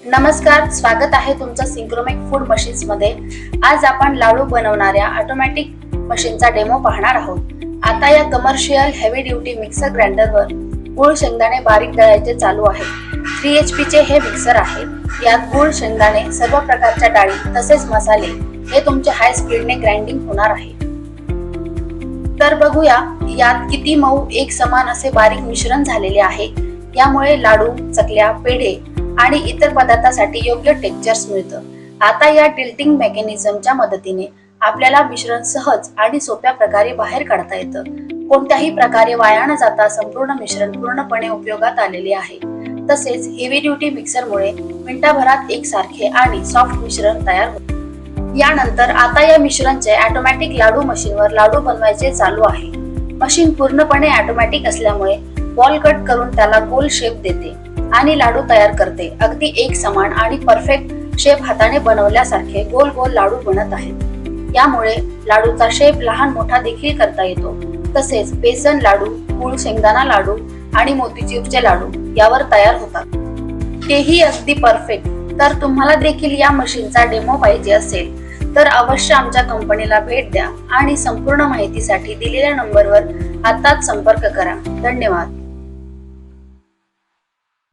नमस्कार, स्वागत आहे तुमचं सिंक्रोमेक फूड मशीन्स मध्ये। आज आपण लाडू बनवणाऱ्या ऑटोमॅटिक मशीनचा डेमो पाहणार आहोत। आता या कमर्शियल हेवी ड्युटी मिक्सर ग्राइंडरवर गूळ शेंगदाणे बारीक दळायचे चालू आहे। 3 HP चे हे मिक्सर आहे। यात गूळ शेंगदाणे, सर्व प्रकारच्या डाळी तसेच मसाले हे तुमच्या हाय स्पीडने ग्राइंडिंग होणार आहे। तर बघूया यात किती मऊ एक समान असे बारीक मिश्रण झालेले आहे। यामुळे लाडू, चकल्या, पेढे आणि इतर पदार्थासाठी योग्य टेक्स्चर्स मिळतं। आता या टिल्टिंग मेकॅनिझमच्या मदतीने आपल्याला मिश्रण सहज आणि सोप्या प्रकारे बाहेर काढता येतं। कोणत्याही प्रकारे वाया न जाता संपूर्ण मिश्रण पूर्णपणे उपयोगात आलेले आहे। तसेच हेवी ड्युटी मिक्सरमुळे मिनिटाभरात एकसारखे आणि सॉफ्ट मिश्रण तयार होते। यानंतर आता या मिश्रणचे ऑटोमॅटिक लाडू मशीनवर लाडू बनवायचे चालू आहे। मशीन पूर्णपणे ऑटोमॅटिक असल्यामुळे बॉल कट करून त्याला गोल शेप देते आणि लाडू तयार करते। अगदी एक समान आणि परफेक्ट शेप हाताने बनवल्यासारखे गोल गोल लाडू बनत आहेत। यामुळे लाडूचा शेप लहान मोठा देखील करता येतो। तसेच बेसन लाडू, गूळ शेंगदाणा लाडू आणि मोतीचूरचे लाडू यावर तयार होतात, तेही अगदी परफेक्ट। तर तुम्हाला देखील या मशीनचा डेमो पाहिजे असेल तर अवश्य आमच्या कंपनीला भेट द्या आणि संपूर्ण माहितीसाठी दिलेल्या नंबरवर आताच संपर्क करा। धन्यवाद।